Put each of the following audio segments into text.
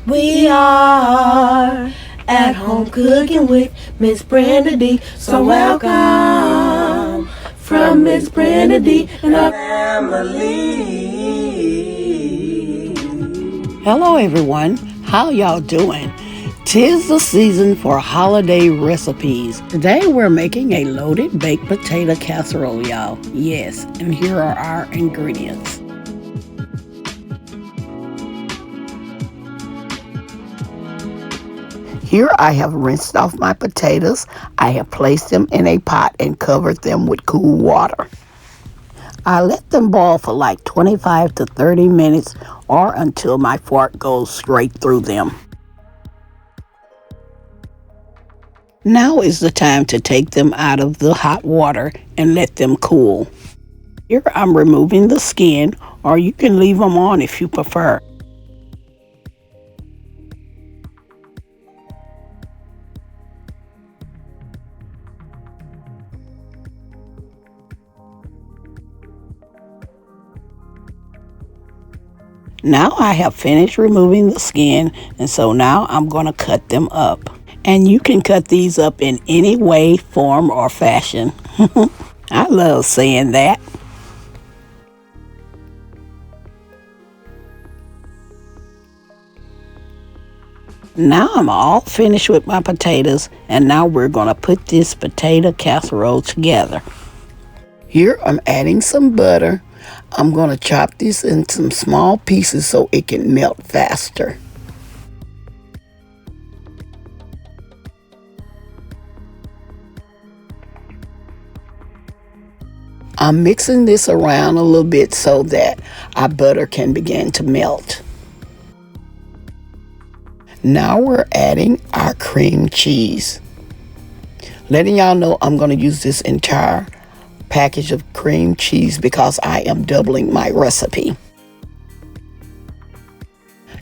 We are at home cooking with Miss Brenda Dee. So welcome from Miss Brenda Dee and her family. Hello everyone, how y'all doing? 'Tis the season for holiday recipes. Today we're making a loaded baked potato casserole, y'all. Yes, and here are our ingredients. Here I have rinsed off my potatoes. I have placed them in a pot and covered them with cool water. I let them boil for like 25 to 30 minutes or until my fork goes straight through them. Now is the time to take them out of the hot water and let them cool. Here I'm removing the skin, or you can leave them on if you prefer. Now I have finished removing the skin, and so now I'm going to cut them up. And you can cut these up in any way, form, or fashion. I love saying that. Now I'm all finished with my potatoes, and now we're going to put this potato casserole together. Here I'm adding some butter. I'm going to chop this in some small pieces so it can melt faster. I'm mixing this around a little bit so that our butter can begin to melt. Now we're adding our cream cheese. Letting y'all know I'm going to use this entire package of cream cheese because I am doubling my recipe.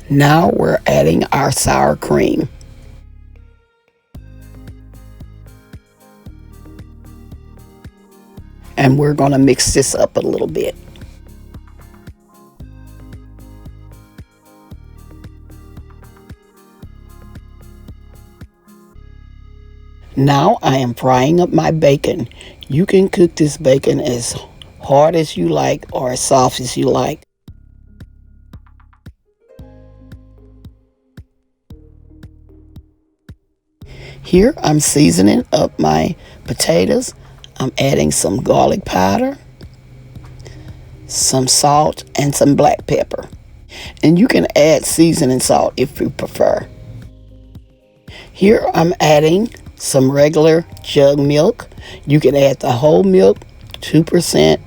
Now we're adding our sour cream. And we're going to mix this up a little bit. Now I am frying up my bacon. You can cook this bacon as hard as you like or as soft as you like. Here I'm seasoning up my potatoes. I'm adding some garlic powder, some salt, and some black pepper. And you can add seasoning salt if you prefer. Here I'm adding some regular jug milk. You can add the whole milk, 2%,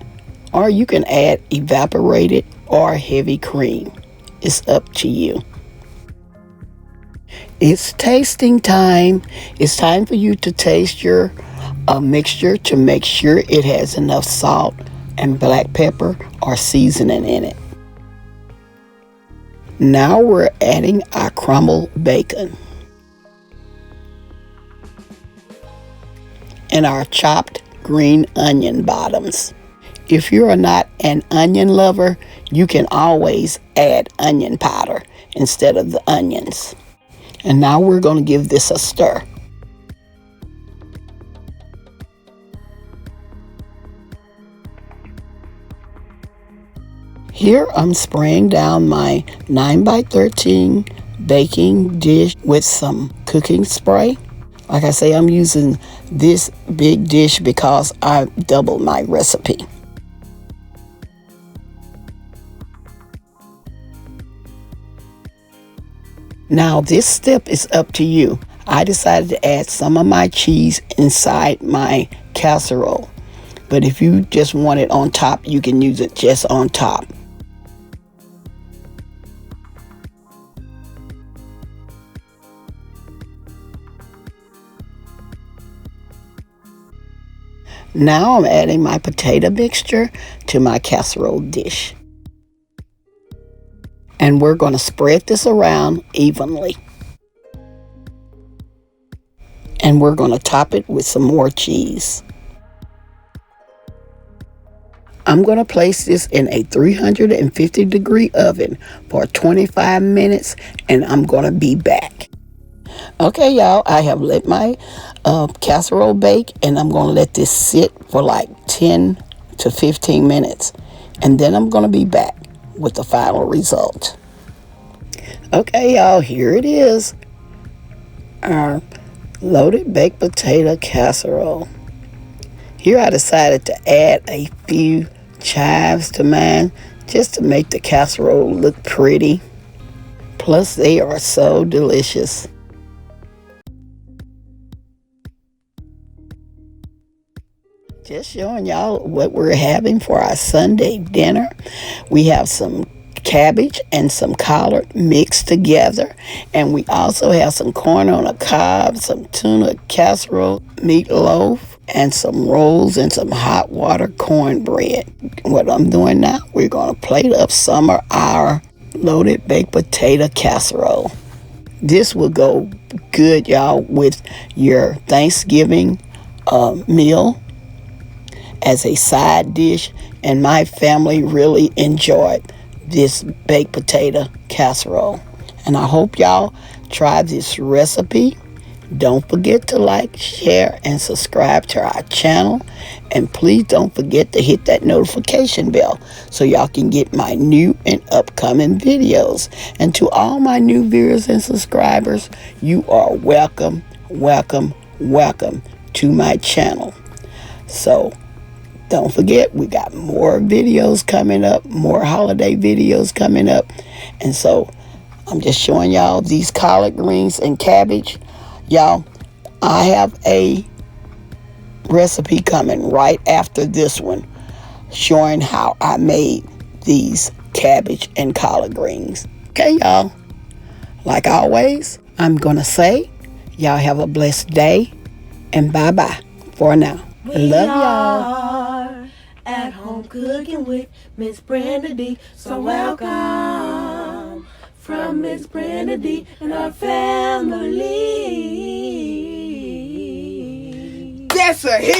or you can add evaporated or heavy cream. It's up to you. It's tasting time. It's time for you to taste your mixture to make sure it has enough salt and black pepper or seasoning in it. Now we're adding our crumbled bacon and our chopped green onion bottoms. If you are not an onion lover, you can always add onion powder instead of the onions. And now we're going to give this a stir. Here I'm spraying down my 9x13 baking dish with some cooking spray. Like I say, I'm using this big dish because I doubled my recipe. Now this step is up to you. I decided to add some of my cheese inside my casserole. But if you just want it on top, you can use it just on top. Now I'm adding my potato mixture to my casserole dish. And we're going to spread this around evenly. And we're going to top it with some more cheese. I'm going to place this in a 350 degree oven for 25 minutes, and I'm going to be back. Okay, y'all, I have let my casserole bake, and I'm going to let this sit for like 10 to 15 minutes, and then I'm going to be back with the final result. Okay, y'all, here it is. Our loaded baked potato casserole. Here I decided to add a few chives to mine just to make the casserole look pretty. Plus, they are so delicious. Just showing y'all what we're having for our Sunday dinner. We have some cabbage and some collard mixed together, and we also have some corn on the cob, some tuna casserole meatloaf, and some rolls and some hot water cornbread. What I'm doing now, we're going to plate up some of our loaded baked potato casserole. This will go good, y'all, with your Thanksgiving meal as a side dish, and my family really enjoyed this baked potato casserole. And I hope y'all try this recipe. Don't forget to like, share, and subscribe to our channel. And please don't forget to hit that notification bell so y'all can get my new and upcoming videos. And to all my new viewers and subscribers, you are welcome, welcome, welcome to my channel. So don't forget, we got more videos coming up, more holiday videos coming up. And so I'm just showing y'all these collard greens and cabbage. Y'all, I have a recipe coming right after this one showing how I made these cabbage and collard greens. Okay, y'all. Like always, I'm going to say, y'all have a blessed day, and bye-bye for now. I love y'all. At home cooking with Miss Brenda Dee. So welcome from Miss Brenda Dee and our family. That's a hit.